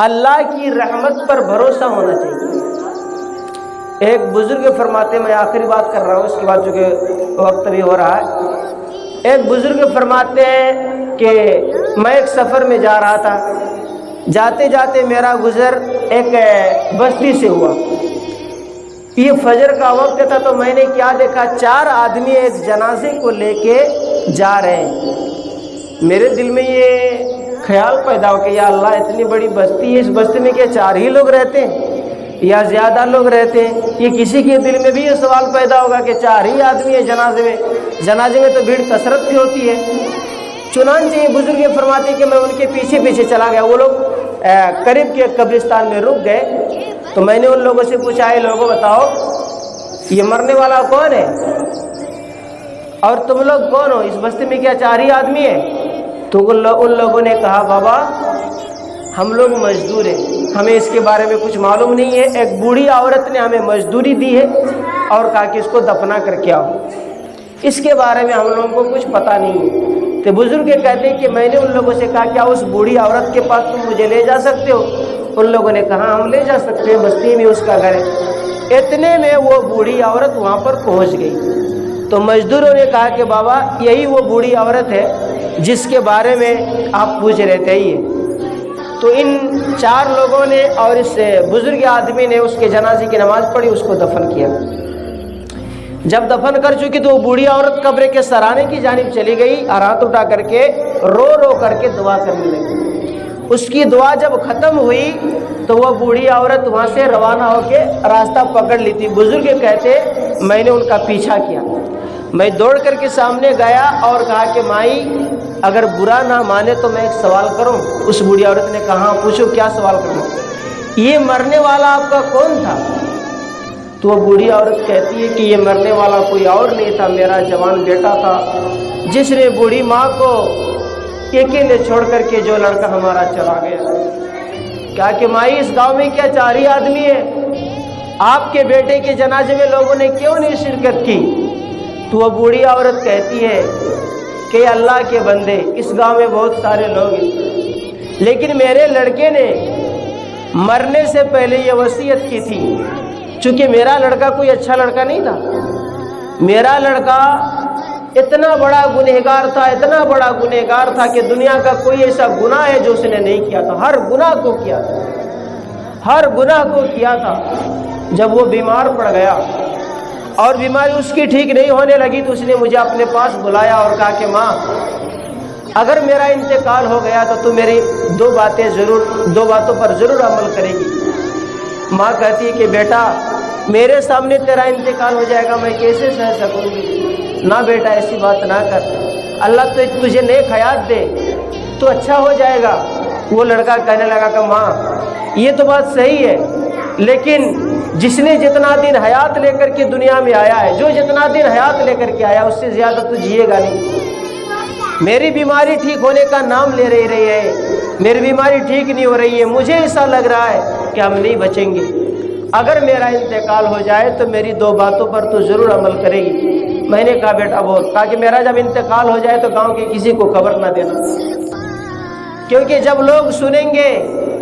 اللہ کی رحمت پر بھروسہ ہونا چاہیے۔ ایک بزرگ فرماتے، میں آخری بات کر رہا ہوں، اس کے بعد چونکہ وقت بھی ہو رہا ہے، ایک بزرگ فرماتے ہیں کہ میں ایک سفر میں جا رہا تھا، جاتے جاتے میرا گزر ایک بستی سے ہوا۔ یہ فجر کا وقت تھا، تو میں نے کیا دیکھا، 4 آدمی ایک جنازے کو لے کے جا رہے ہیں۔ میرے دل میں یہ خیال پیدا ہو کہ یا اللہ، اتنی بڑی بستی ہے، اس بستی میں کیا 4 ہی لوگ رہتے ہیں یا زیادہ لوگ رہتے ہیں؟ یہ کسی کے دل میں بھی یہ سوال پیدا ہوگا کہ 4 ہی آدمی ہیں جنازے میں، جنازے میں تو بھیڑ کثرت بھی ہوتی ہے۔ چنانچہ یہ بزرگ یہ فرماتے ہیں کہ میں ان کے پیچھے پیچھے چلا گیا۔ وہ لوگ قریب کے قبرستان میں رک گئے، تو میں نے ان لوگوں سے پوچھا، اے لوگوں بتاؤ، یہ مرنے والا کون ہے اور تم لوگ کون ہو؟ اس بستی میں کیا 4 ہی آدمی ہیں؟ تو ان لوگوں نے کہا، بابا ہم لوگ مزدور ہیں، ہمیں اس کے بارے میں کچھ معلوم نہیں ہے۔ ایک بوڑھی عورت نے ہمیں مزدوری دی ہے اور کہا کہ اس کو دفنا کر کے آؤ، اس کے بارے میں ہم لوگوں کو کچھ پتہ نہیں ہے۔ تو بزرگ کہتے ہیں کہ میں نے ان لوگوں سے کہا، کیا اس بوڑھی عورت کے پاس تم مجھے لے جا سکتے ہو؟ ان لوگوں نے کہا، ہم لے جا سکتے ہیں، بستی میں اس کا گھر ہے۔ اتنے میں وہ بوڑھی عورت وہاں پر پہنچ گئی۔ تو مزدوروں نے کہا کہ بابا یہی وہ بوڑھی عورت ہے جس کے بارے میں آپ پوچھ رہے تھے ہی ہے۔ تو ان 4 لوگوں نے اور اس بزرگ آدمی نے اس کے جنازے کی نماز پڑھی، اس کو دفن کیا۔ جب دفن کر چکی تو وہ بوڑھی عورت قبر کے سرانے کی جانب چلی گئی اور ہاتھ اٹھا کر کے رو رو کر کے دعا کرنے لگی۔ اس کی دعا جب ختم ہوئی تو وہ بوڑھی عورت وہاں سے روانہ ہو کے راستہ پکڑ لی تھی۔ بزرگ کہتے میں نے ان کا پیچھا کیا، میں دوڑ کر کے سامنے گیا اور کہا کہ مائی اگر برا نہ مانے تو میں ایک سوال کروں؟ اس بوڑھی عورت نے کہا، پوچھو کیا سوال کرنا؟ یہ مرنے والا آپ کا کون تھا؟ تو وہ بوڑھی عورت کہتی ہے کہ یہ مرنے والا کوئی اور نہیں تھا، میرا جوان بیٹا تھا، جس نے بوڑھی ماں کو اکیلے چھوڑ کر کے جو لڑکا ہمارا چلا گیا۔ کہا کہ مائی اس گاؤں میں کیا 4 ہی آدمی ہیں؟ آپ کے بیٹے کے جنازے میں لوگوں نے کیوں نہیں شرکت کی؟ تو وہ بوڑھی عورت کہتی ہے کہ اللہ کے بندے، اس گاؤں میں بہت سارے لوگ ہیں، لیکن میرے لڑکے نے مرنے سے پہلے یہ وصیت کی تھی، چونکہ میرا لڑکا کوئی اچھا لڑکا نہیں تھا، میرا لڑکا اتنا بڑا گنہگار تھا، اتنا بڑا گنہگار تھا کہ دنیا کا کوئی ایسا گناہ ہے جو اس نے نہیں کیا تھا، ہر گناہ کو کیا تھا، ہر گناہ کو کیا تھا۔ جب وہ بیمار پڑ گیا اور بیماری اس کی ٹھیک نہیں ہونے لگی تو اس نے مجھے اپنے پاس بلایا اور کہا کہ ماں اگر میرا انتقال ہو گیا تو میری 2 باتوں پر ضرور عمل کرے گی۔ ماں کہتی ہے کہ بیٹا میرے سامنے تیرا انتقال ہو جائے گا، میں کیسے سہ سکوں گی؟ نہ بیٹا ایسی بات نہ کر، اللہ تو تجھے نیک حیات دے تو اچھا ہو جائے گا۔ وہ لڑکا کہنے لگا کہ ماں یہ تو بات صحیح ہے، لیکن جس نے جتنا دن حیات لے کر کے دنیا میں آیا ہے، جو جتنا دن حیات لے کر کے آیا اس سے زیادہ تو جیے گا نہیں۔ میری بیماری ٹھیک ہونے کا نام لے رہی ہے، میری بیماری ٹھیک نہیں ہو رہی ہے، مجھے ایسا لگ رہا ہے کہ ہم نہیں بچیں گے۔ اگر میرا انتقال ہو جائے تو میری 2 باتوں پر تو ضرور عمل کرے گی۔ میں نے کہا بیٹا بول، کہا کہ میرا جب انتقال ہو جائے تو گاؤں کے کسی کو خبر نہ دینا، کیونکہ جب لوگ سنیں گے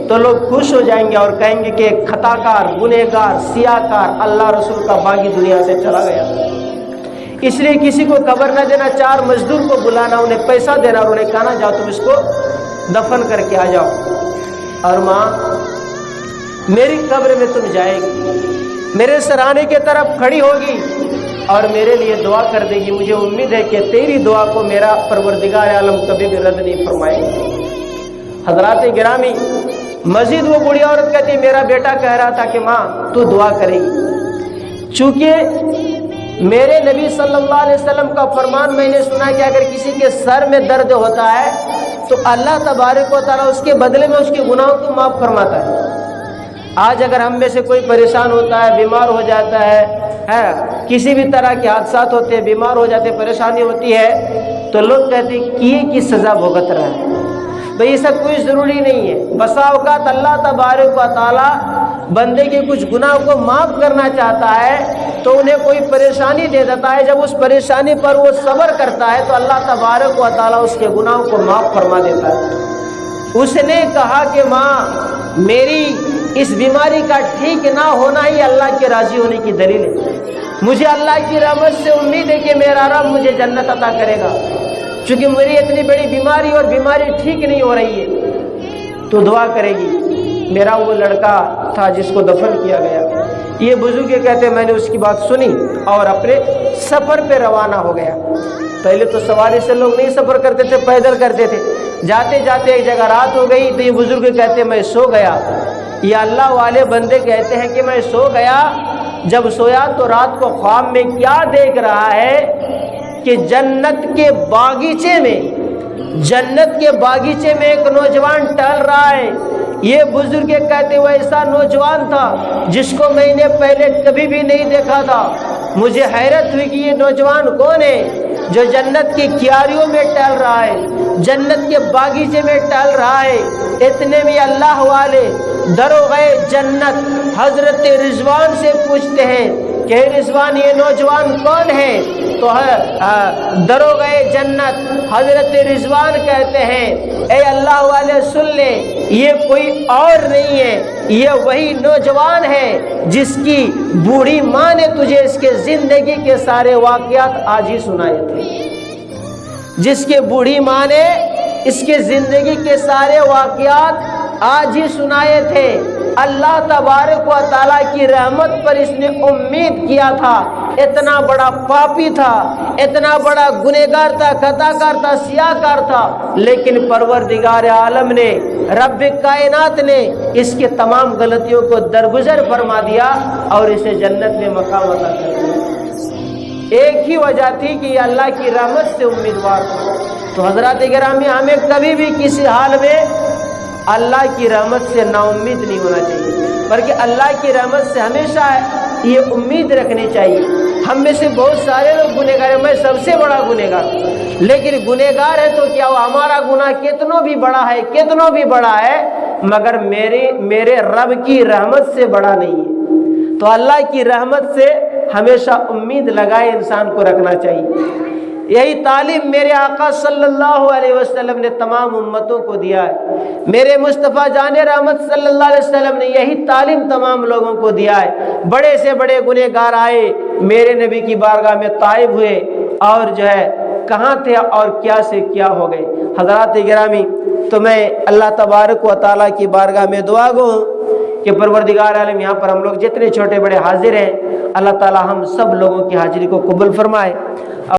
تو لوگ خوش ہو جائیں گے اور کہیں گے کہ ایک خطا کار، گنہگار، سیاہ کار اللہ رسول کا باغی دنیا سے چلا گیا۔ اس لیے کسی کو خبر نہ دینا، 4 مزدور کو بلانا، انہیں پیسہ دینا اور انہیں کہنا جاؤ تم اس کو دفن کر کے آ جاؤ، اور ماں میری قبر میں تم جائے گی، میرے سرانے کی طرف کھڑی ہوگی اور میرے لیے دعا کر دے گی۔ مجھے امید ہے کہ تیری دعا کو میرا پروردگار عالم کبھی بھی رد نہیں فرمائے گا۔ حضرات گرامی، مزید وہ بوڑھی عورت کہتی ہے میرا بیٹا کہہ رہا تھا کہ ماں تو دعا کرے گی، چونکہ میرے نبی صلی اللہ علیہ وسلم کا فرمان میں نے سنا کہ اگر کسی کے سر میں درد ہوتا ہے تو اللہ تبارک و تعالیٰ اس کے بدلے میں اس کے گناہوں کو معاف فرماتا ہے۔ آج اگر ہم میں سے کوئی پریشان ہوتا ہے، بیمار ہو جاتا ہے، کسی بھی طرح کے حادثات ہوتے ہیں، بیمار ہو جاتے ہیں، پریشانی ہوتی ہے، تو لوگ کہتے ہیں کیے کی سزا بھگت رہا ہے۔ بھئی ایسا کوئی ضروری نہیں ہے۔ بسا اوقات اللہ تبارک و تعالیٰ بندے کے کچھ گناہ کو معاف کرنا چاہتا ہے تو انہیں کوئی پریشانی دے دیتا ہے، جب اس پریشانی پر وہ صبر کرتا ہے تو اللہ تبارک و تعالیٰ اس کے گناہوں کو معاف فرما دیتا ہے۔ اس نے کہا کہ ماں میری اس بیماری کا ٹھیک نہ ہونا ہی اللہ کے راضی ہونے کی دلیل ہے۔ مجھے اللہ کی رحمت سے امید ہے کہ میرا رب مجھے جنت عطا کرے گا، چونکہ میری اتنی بڑی بیماری اور بیماری ٹھیک نہیں ہو رہی ہے، تو دعا کرے گی۔ میرا وہ لڑکا تھا جس کو دفن کیا گیا، یہ بزرگ کہتے ہیں میں نے اس کی بات سنی اور اپنے سفر پہ روانہ ہو گیا۔ پہلے تو سواری سے لوگ نہیں سفر کرتے تھے، پیدل کرتے تھے۔ جاتے جاتے ایک جگہ رات ہو گئی تو یہ بزرگ کہتے ہیں میں سو گیا۔ یہ اللہ والے بندے کہتے ہیں کہ میں سو گیا، جب سویا تو رات کو خواب میں کیا دیکھ رہا ہے کہ جنت کے باغیچے میں ایک نوجوان ٹہل رہا ہے۔ یہ بزرگ کہتے ہوئے ایسا نوجوان تھا جس کو میں نے پہلے کبھی بھی نہیں دیکھا تھا۔ مجھے حیرت ہوئی کہ یہ نوجوان کون ہے جو جنت کی کیاریوں میں ٹہل رہا ہے، جنت کے باغیچے میں ٹہل رہا ہے۔ اتنے میں اللہ والے دروغ جنت حضرت رضوان سے پوچھتے ہیں کہ رضوان یہ نوجوان کون ہے؟ تو دروغ جنت حضرت رضوان کہتے ہیں اے اللہ والے سن لے، یہ کوئی اور نہیں ہے، یہ وہی نوجوان ہے جس کی بوڑھی ماں نے تجھے اس کے زندگی کے سارے واقعات آج ہی سنائے تھے، جس کے بوڑھی ماں نے اس کے زندگی کے سارے واقعات آج ہی سنائے تھے۔ اللہ تبارک و تعالیٰ کی رحمت پر اس نے امید کیا تھا، اتنا بڑا پاپی تھا، اتنا بڑا گنہگار تھا، خطا کار تھا، سیاہ کار تھا، لیکن پروردگار عالم نے، رب کائنات نے اس کے تمام غلطیوں کو درگزر فرما دیا اور اسے جنت میں مقام عطا کر دیا۔ ایک ہی وجہ تھی کہ یہ اللہ کی رحمت سے امیدوار تھا۔ تو حضرات گرامی، ہمیں کبھی بھی کسی حال میں اللہ کی رحمت سے نا امید نہیں ہونا چاہیے، بلکہ اللہ کی رحمت سے ہمیشہ یہ امید رکھنی چاہیے۔ ہم میں سے بہت سارے لوگ گنہگار ہیں، میں سب سے بڑا گنہگار، لیکن گنہگار ہے تو کیا ہوا، ہمارا گناہ کتنوں بھی بڑا ہے مگر میرے رب کی رحمت سے بڑا نہیں ہے۔ تو اللہ کی رحمت سے ہمیشہ امید لگائے انسان کو رکھنا چاہیے۔ یہی تعلیم میرے آقا صلی اللہ علیہ وسلم نے تمام امتوں کو دیا ہے۔ میرے مصطفیٰ جان رحمت صلی اللہ علیہ وسلم نے یہی تعلیم تمام لوگوں کو دیا ہے۔ بڑے سے بڑے گنہگار آئے میرے نبی کی بارگاہ میں تائب ہوئے اور کہاں تھے اور کیا سے کیا ہو گئے۔ حضرات گرامی، تو میں اللہ تبارک و تعالیٰ کی بارگاہ میں دعا گو ہوں کہ پروردگار عالم یہاں پر ہم لوگ جتنے چھوٹے بڑے حاضر ہیں، اللہ تعالیٰ ہم سب لوگوں کی حاضری کو قبول فرمائے۔